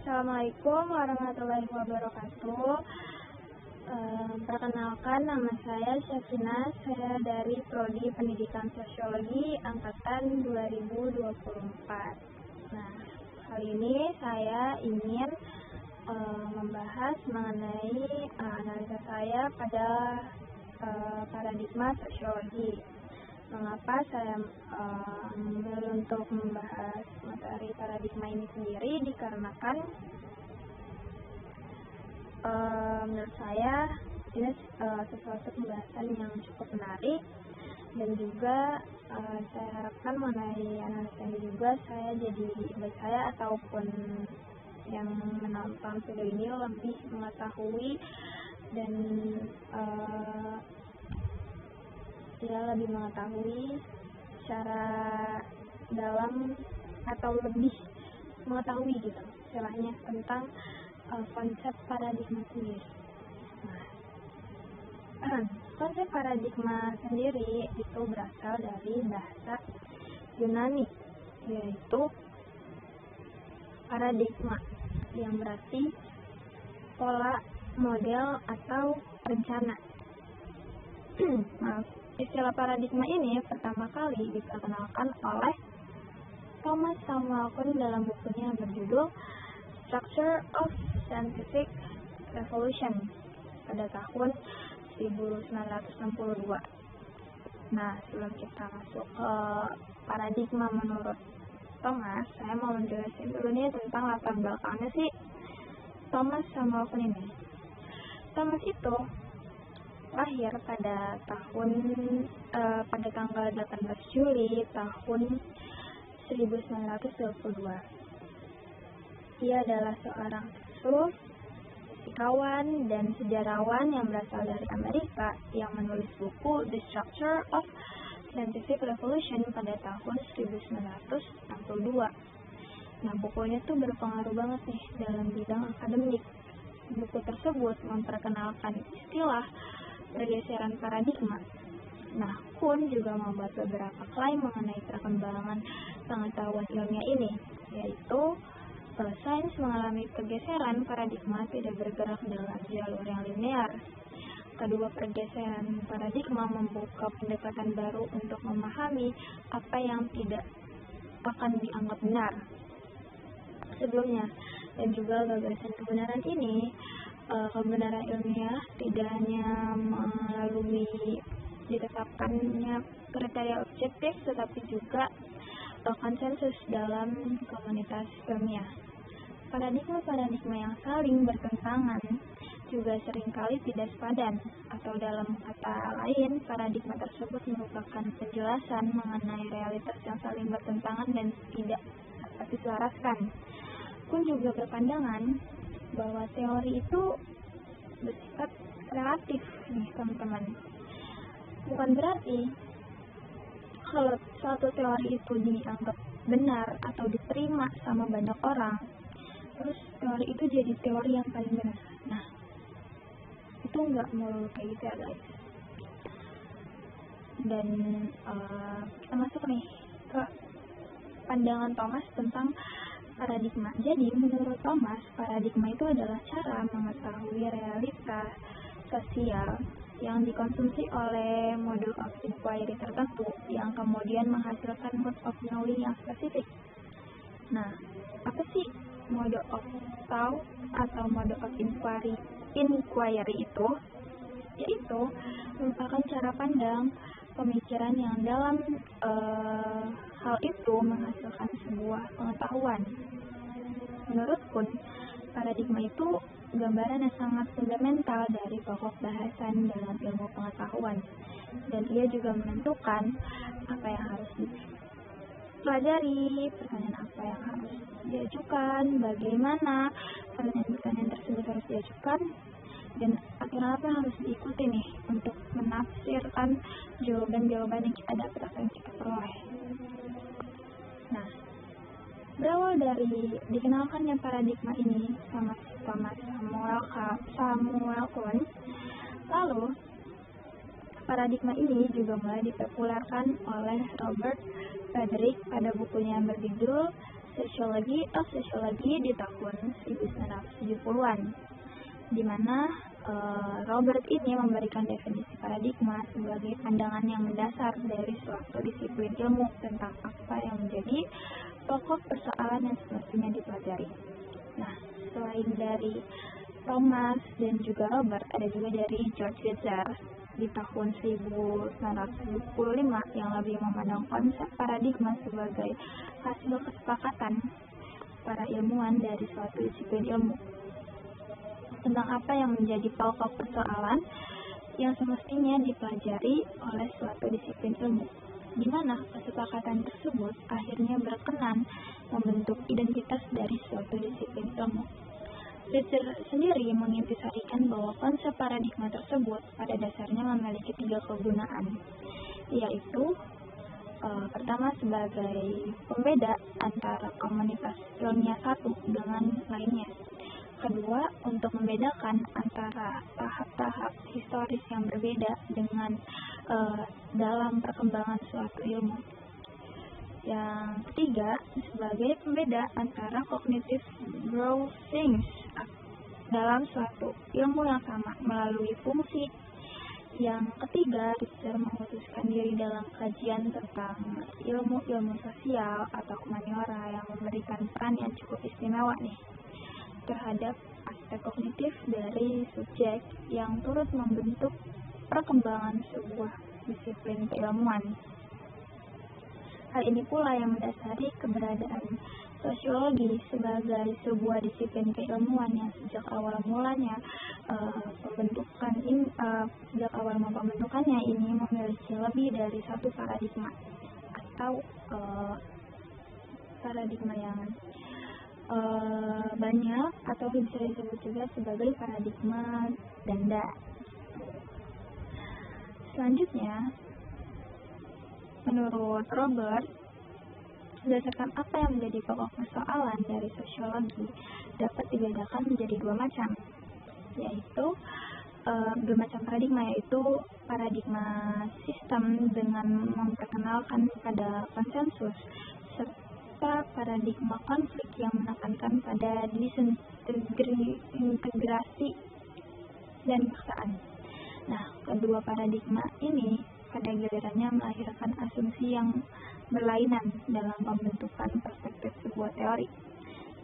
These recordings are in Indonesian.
Assalamualaikum warahmatullahi wabarakatuh. Perkenalkan, nama saya Syafina. Saya dari Prodi Pendidikan Sosiologi Angkatan 2024. Nah, kali ini saya ingin membahas mengenai analisa saya pada paradigma sosiologi. Mengapa saya memilih untuk membahas materi paradigma ini sendiri? Dikarenakan menurut saya ini sesuatu pembahasan yang cukup menarik, dan juga saya harapkan mengenai analisa ini juga saya jadi baik saya ataupun yang menonton video ini lebih mengetahui dan lebih mengetahui secara dalam atau lebih mengetahui gitu istilahnya tentang konsep paradigma sendiri. Nah, konsep paradigma sendiri itu berasal dari bahasa Yunani, yaitu paradigma, yang berarti pola, model, atau rencana. Istilah paradigma ini pertama kali diperkenalkan oleh Thomas Samuel Kuhn dalam bukunya yang berjudul Structure of Scientific Revolution pada tahun 1962. Nah, sebelum kita masuk ke paradigma menurut Thomas, saya mau menjelaskan dulu nih tentang latar belakangnya sih Thomas Samuel Kuhn ini. Thomas itu lahir pada tanggal 18 Juli tahun 1922. Ia adalah seorang filsuf, fisikawan, dan sejarawan yang berasal dari Amerika yang menulis buku The Structure of Scientific Revolution pada tahun 1962. Nah, bukunya tuh berpengaruh banget nih dalam bidang akademik. Buku tersebut memperkenalkan istilah pergeseran paradigma. Nah, Kuhn juga membuat beberapa klaim mengenai perkembangan pengetahuan ilmiah ini, yaitu sains mengalami pergeseran paradigma tidak bergerak dalam jalur yang linear. Kedua pergeseran paradigma membuka pendekatan baru untuk memahami apa yang tidak akan dianggap benar sebelumnya, dan juga gagasan kebenaran ini, kebenaran ilmiah tidak hanya melalui ditetapkannya kriteria objektif, tetapi juga konsensus dalam komunitas ilmiah. Paradigma-paradigma yang saling bertentangan juga seringkali tidak sepadan, atau dalam kata lain, paradigma tersebut merupakan penjelasan mengenai realitas yang saling bertentangan dan tidak dapat diselaraskan. Kuhn juga berpandangan bahwa teori itu bersifat relatif nih teman-teman. Bukan berarti kalau suatu teori itu dianggap benar atau diterima sama banyak orang, terus teori itu jadi teori yang paling benar. Nah, itu nggak melulu kayak gitu ya guys. Dan kita masuk nih ke pandangan Thomas tentang paradigma. Jadi, menurut Thomas, paradigma itu adalah cara mengetahui realitas sosial yang dikonsumsi oleh model of inquiry tertentu yang kemudian menghasilkan mode of knowing yang spesifik. Nah, apa sih model of thought atau model of inquiry itu? Yaitu merupakan cara pandang pemikiran yang dalam hal itu menghasilkan sebuah pengetahuan. Menurut Kuhn, paradigma itu gambaran yang sangat fundamental dari pokok bahasan dalam ilmu pengetahuan, dan ia juga menentukan apa yang harus dipelajari, pertanyaan apa yang harus diajukan, bagaimana pertanyaan-pertanyaan tersebut harus diajukan, dan aturan apa yang harus diikuti nih untuk menafsirkan jawaban-jawaban yang kita dapat atau yang kita peroleh. Nah, berawal dari dikenalkannya paradigma ini sama Thomas Samuel Kuhn, lalu paradigma ini juga mulai dipopulerkan oleh Robert Frederick pada bukunya yang berjudul Sociology of Sociology di tahun 1970-an, di mana Robert ini memberikan definisi paradigma sebagai pandangan yang mendasar dari suatu disiplin ilmu tentang apa yang menjadi pokok persoalan yang semestinya dipelajari. Nah, selain dari Thomas dan juga Robert, ada juga dari George Witzer di tahun 1975 yang lebih memandang konsep paradigma sebagai hasil kesepakatan para ilmuwan dari suatu disiplin ilmu tentang apa yang menjadi pokok persoalan yang semestinya dipelajari oleh suatu disiplin ilmu, di mana kesepakatan tersebut akhirnya berkenan membentuk identitas dari suatu disiplin ilmu. Witzer sendiri mengintisarikan bahwa konsep paradigma tersebut pada dasarnya memiliki 3 kegunaan, yaitu pertama sebagai pembeda antara komunitas ilmiah satu dengan lainnya. Kedua, untuk membedakan antara tahap-tahap historis yang berbeda dengan dalam perkembangan suatu ilmu. Yang ketiga, sebagai pembeda antara cognitive groupings dalam suatu ilmu yang sama melalui fungsi. Yang ketiga, Witzer mengkhususkan diri dalam kajian tentang ilmu-ilmu sosial atau humaniora yang memberikan peran yang cukup istimewa terhadap aspek kognitif dari subjek yang turut membentuk perkembangan sebuah disiplin keilmuan. Hal ini pula yang mendasari keberadaan sosiologi sebagai sebuah disiplin keilmuan yang sejak awal mulanya pembentukannya ini memiliki lebih dari satu paradigma atau paradigma yang banyak, atau bisa disebut juga sebagai paradigma ganda. Selanjutnya, menurut Robert, berdasarkan apa yang menjadi pokok persoalan dari sosiologi dapat dibedakan menjadi 2 macam, yaitu 2 macam paradigma, yaitu paradigma sistem dengan memperkenalkan pada konsensus, serta paradigma konflik yang menekankan pada disintegrasi dan paksaan. Nah, kedua paradigma ini pada gilirannya melahirkan asumsi yang berlainan dalam pembentukan perspektif sebuah teori.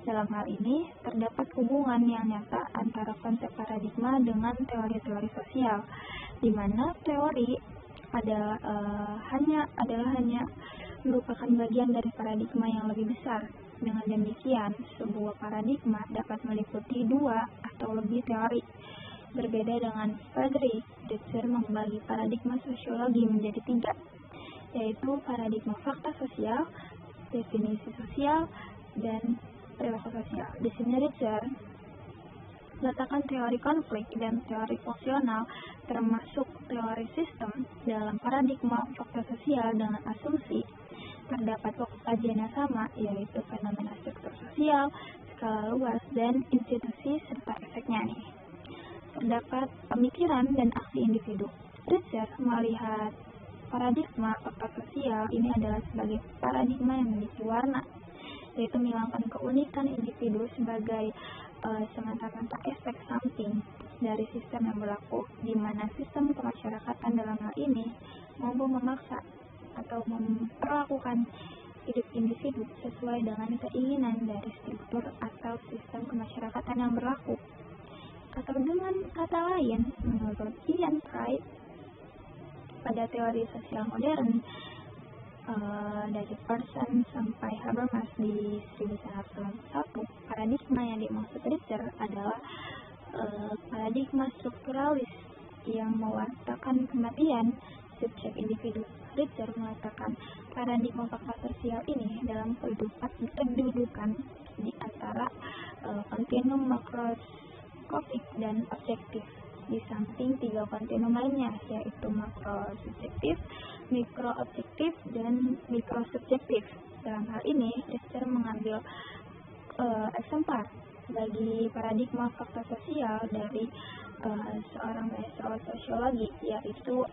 Dalam hal ini, terdapat hubungan yang nyata antara konsep paradigma dengan teori-teori sosial, di mana teori adalah hanya merupakan bagian dari paradigma yang lebih besar. Dengan demikian, sebuah paradigma dapat meliputi 2 atau lebih teori. Berbeda dengan Friedrich, Witzer membagi paradigma sosiologi menjadi 3, yaitu paradigma fakta sosial, definisi sosial, dan perilaku sosial. Di sini Witzer meletakkan teori konflik dan teori fungsional termasuk teori sistem dalam paradigma fakta sosial dengan asumsi terdapat pokok kajian yang sama, yaitu fenomena struktur sosial, skala luas, dan institusi serta efeknya Terdapat pemikiran dan aksi individu. Witzer melihat paradigma fakta sosial ini adalah sebagai paradigma yang memiliki warna, yaitu menghilangkan keunikan individu sebagai semata-mata efek samping dari sistem yang berlaku, di mana sistem kemasyarakatan dalam hal ini mampu memaksa atau memperlakukan hidup individu sesuai dengan keinginan dari struktur atau sistem kemasyarakatan yang berlaku. Atau dengan kata lain, menurut Ian Wright, pada teori sosial modern dari Parsons sampai Habermas di 1991, paradigma yang dimaksud Witzer adalah paradigma strukturalis yang mewartakan kematian subjek individu. Witzer mengatakan paradigma fakta sosial ini dalam kedudukan di antara kontinum makroskopik dan objektif, di samping 3 kontinum lainnya, yaitu makrosubjektif, mikroobjektif, dan mikrosubjektif. Dalam hal ini, Witzer mengambil eksemplar bagi paradigma fakta sosial dari seorang maestro sosiologi, yaitu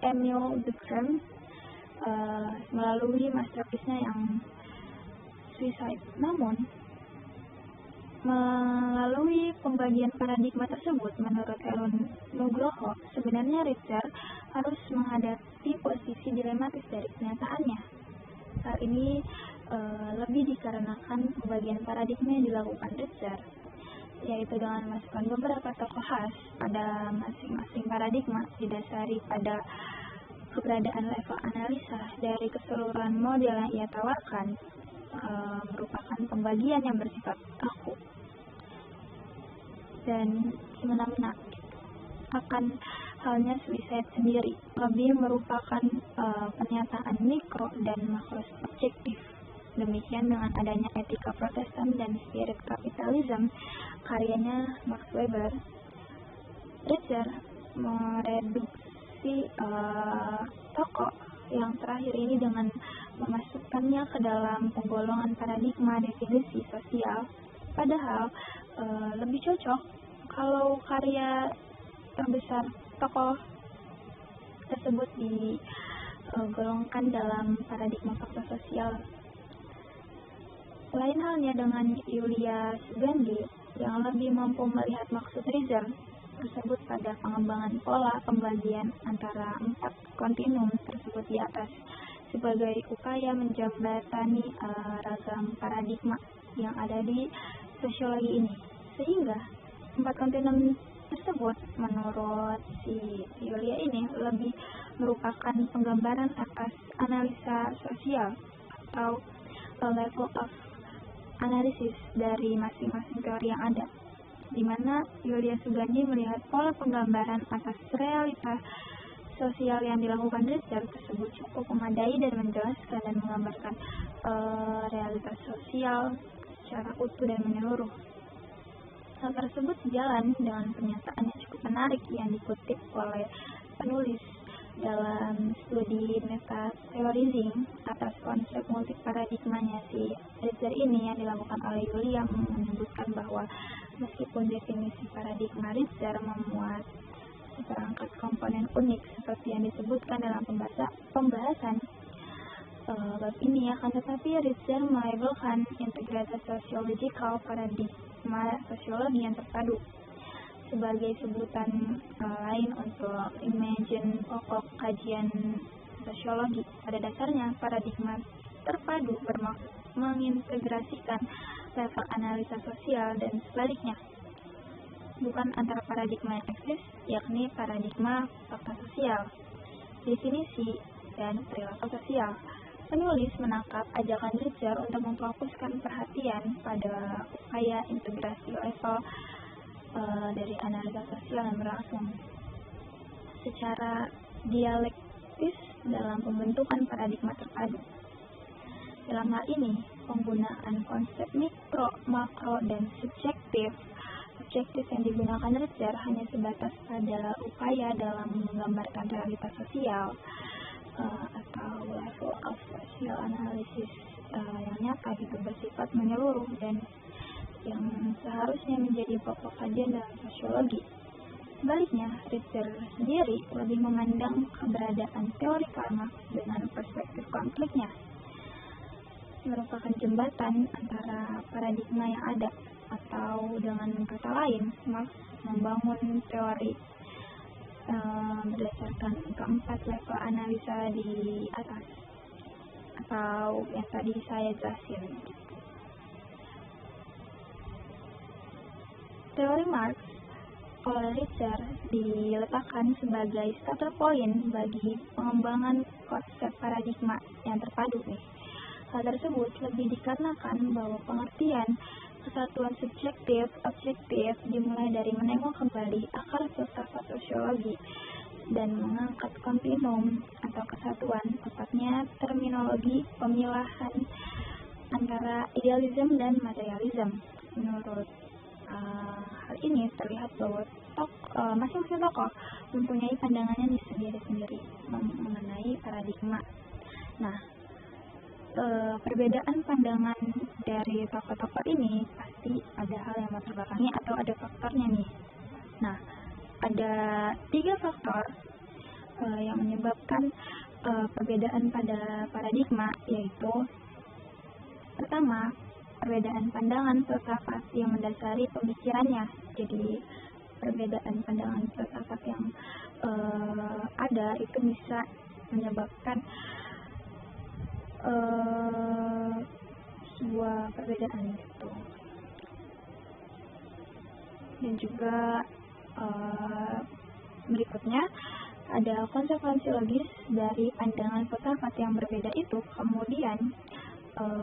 Emile Durkheim, melalui masterpiece-nya yang suicide. Namun, melalui pembagian paradigma tersebut, menurut Elon Nugroho, sebenarnya Richter harus menghadapi posisi dilematis dari kenyataannya. Hal ini lebih dikarenakan pembagian paradigma yang dilakukan Richter, yaitu dengan memasukkan beberapa tokoh khas pada masing-masing paradigma didasari pada keberadaan level analisa dari keseluruhan model yang ia tawarkan, merupakan pembagian yang bersifat kaku dan semena-mena. Akan halnya suicide sendiri lebih merupakan pernyataan mikro dan makro objektif. Demikian dengan adanya etika Protestan dan spirit kapitalisme karyanya Max Weber, Richter mereduksi tokoh yang terakhir ini dengan memasukkannya ke dalam penggolongan paradigma definisi sosial. Padahal lebih cocok kalau karya terbesar tokoh tersebut digolongkan dalam paradigma faktor sosial. Lain halnya dengan Yulia Sugandi yang lebih mampu melihat maksud Richter tersebut pada pengembangan pola pembagian antara 4 kontinum tersebut di atas sebagai upaya menjembatani ragam paradigma yang ada di sosiologi ini, sehingga 4 kontinum tersebut menurut si Yulia ini lebih merupakan penggambaran atas analisa sosial atau level of analisis dari masing-masing teori yang ada, di mana Yulia Sugandi melihat pola penggambaran atas realitas sosial yang dilakukan Richter tersebut cukup memadai dan menjelaskan dan menggambarkan realitas sosial secara utuh dan menyeluruh. Hal tersebut sejalan dengan pernyataan yang cukup menarik yang dikutip oleh penulis dalam studi metatheorizing atas konsep multiparadigmanya si Richter ini yang dilakukan oleh Yulia, menyebutkan bahwa meskipun definisi paradigma Richter memuat seperangkat komponen unik seperti yang disebutkan dalam pembahasan bab ini, akan tetapi Richter melabelkan integrated sociological paradigma sosiologi yang terpadu sebagai sebutan lain untuk imagine pokok kajian sosiologi. Pada dasarnya, paradigma terpadu bermaksud mengintegrasikan level analisa sosial dan sebaliknya, bukan antara paradigma yang eksis, yakni paradigma fakta sosial, definisi, dan perilaku sosial. Penulis menangkap ajakan Richter untuk memfokuskan perhatian pada upaya integrasi level dari analisa sosial yang berlangsung secara dialektis dalam pembentukan paradigma terpadu. Dalam hal ini, penggunaan konsep mikro, makro, dan subjektif yang digunakan Richter hanya sebatas pada upaya dalam menggambarkan realitas sosial atau level of social analysis yang nyata gitu, bersifat menyeluruh dan yang seharusnya menjadi pokok kajian dalam sosiologi. Sebaliknya, Richter sendiri lebih memandang keberadaan teori karma dengan perspektif konfliknya merupakan jembatan antara paradigma yang ada, atau dengan kata lain, Marx membangun teori berdasarkan keempat level analisa di atas atau yang tadi saya jelasin. Teori Marx oleh Richter diletakkan sebagai starter point bagi pengembangan konsep paradigma yang terpadu nih. Hal tersebut lebih dikarenakan bahwa pengertian kesatuan subjektif objektif dimulai dari menengok kembali akar filsafat sosiologi dan mengangkat kontinum atau kesatuan, tepatnya terminologi pemilahan antara idealisme dan materialisme. Menurut hal ini terlihat bahwa masing-masing tokoh mempunyai pandangannya sendiri-sendiri mengenai paradigma. Nah, perbedaan pandangan dari tokoh-tokoh ini pasti ada hal yang latar belakangnya atau ada faktornya nih. Nah, ada 3 faktor yang menyebabkan perbedaan pada paradigma, yaitu Pertama, perbedaan pandangan filsafat yang mendasari pemikirannya. Jadi perbedaan pandangan filsafat yang ada itu bisa menyebabkan sebuah perbedaan gitu. Dan juga berikutnya ada konsekuensi logis dari pandangan filsafat yang berbeda itu. Kemudian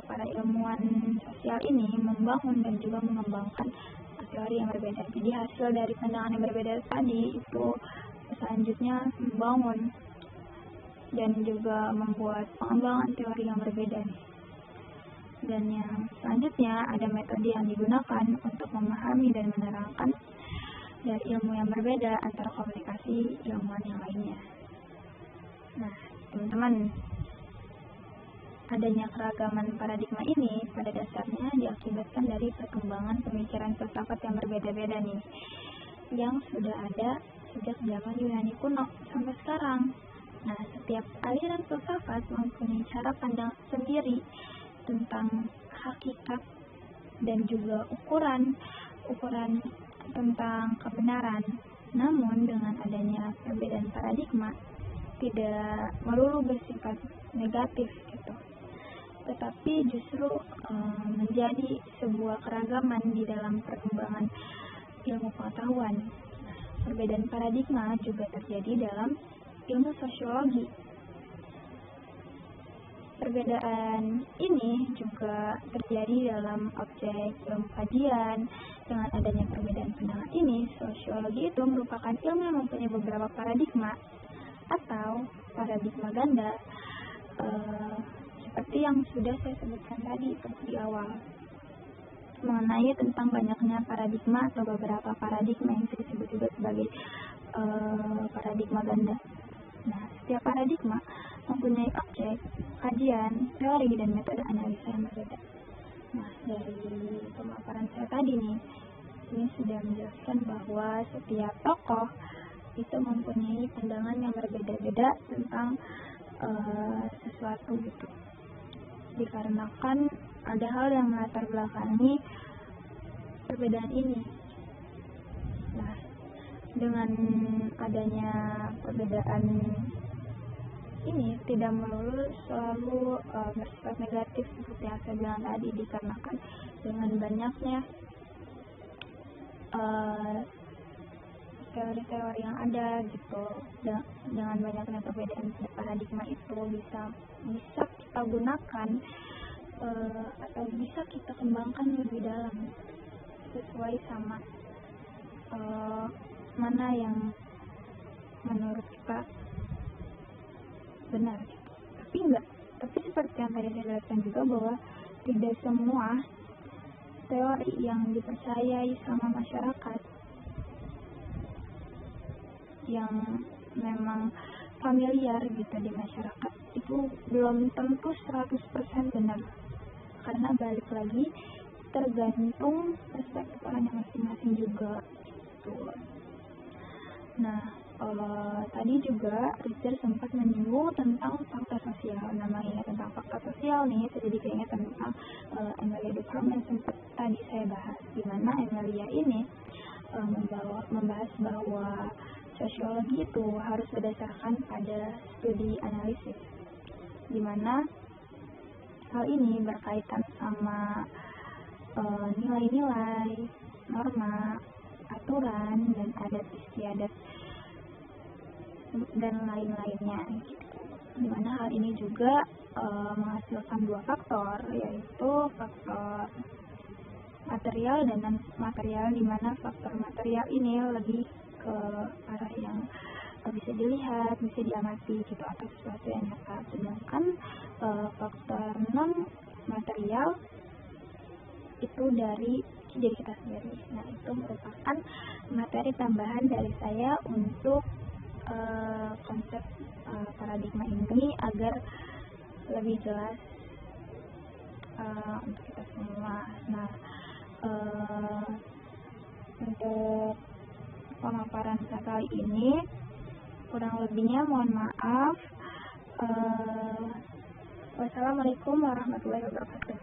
para ilmuwan sosial ini membangun dan juga mengembangkan teori yang berbeda. Jadi hasil dari pandangan yang berbeda tadi itu selanjutnya membangun dan juga membuat pengembangan teori yang berbeda. Dan yang selanjutnya ada metode yang digunakan untuk memahami dan menerangkan dari ilmu yang berbeda antara komunikasi ilmuwan yang lainnya. Nah, teman-teman, adanya keragaman paradigma ini pada dasarnya diakibatkan dari perkembangan pemikiran filsafat yang berbeda-beda nih, yang sudah ada sejak zaman Yunani kuno sampai sekarang. Nah, setiap aliran filsafat mempunyai cara pandang sendiri tentang hakikat dan juga ukuran tentang kebenaran. Namun dengan adanya perbedaan paradigma tidak melulu bersifat negatif gitu, tetapi justru menjadi sebuah keragaman di dalam perkembangan ilmu pengetahuan. Perbedaan paradigma juga terjadi dalam ilmu sosiologi. Perbedaan ini juga terjadi dalam objek ilmu kajian. Dengan adanya perbedaan pandangan ini, sosiologi itu merupakan ilmu yang mempunyai beberapa paradigma atau paradigma ganda, seperti yang sudah saya sebutkan tadi di awal, mengenai tentang banyaknya paradigma atau beberapa paradigma yang disebut juga sebagai paradigma ganda. Nah, setiap paradigma mempunyai objek, kajian, teori, dan metode analisa yang berbeda. Nah, dari pemaparan saya tadi nih, ini sudah menjelaskan bahwa setiap tokoh itu mempunyai pandangan yang berbeda-beda tentang sesuatu gitu. Dikarenakan ada hal yang melatar belakangi perbedaan ini. Nah, dengan adanya perbedaan ini tidak melulu selalu bersifat negatif seperti yang saya bilang tadi, dikarenakan dengan banyaknya teori-teori yang ada gitu, dengan banyaknya perbedaan paradigma itu bisa kita gunakan atau bisa kita kembangkan lebih dalam sesuai sama mana yang menurut kita benar gitu. Tapi seperti yang tadi saya jelaskan juga bahwa tidak semua teori yang dipercayai sama masyarakat yang memang familiar gitu di masyarakat itu belum tentu 100% benar, karena balik lagi tergantung perspektif orangnya masing-masing juga gitu. Nah, tadi juga Richard sempat menyinggung tentang faktor sosial. Namanya tentang faktor sosial nih, saya jadi keinget tentang Emilia Durkheim yang sempat tadi saya bahas, di mana Emilia ini membahas bahwa sosiologi itu harus berdasarkan pada studi analisis, di mana hal ini berkaitan sama nilai-nilai, norma, aturan, dan adat istiadat dan lain-lainnya gitu. Dimana hal ini juga menghasilkan dua faktor, yaitu faktor material dan non material, dimana faktor material ini lebih ke arah yang bisa dilihat, bisa diamati gitu, atau sesuatu yang nyata, sedangkan faktor non material itu dari diri kita sendiri. Nah, itu merupakan materi tambahan dari saya untuk konsep paradigma ini agar lebih jelas untuk kita semua. Nah, untuk pemaparan saya kali ini kurang lebihnya mohon maaf. Wassalamualaikum warahmatullahi wabarakatuh.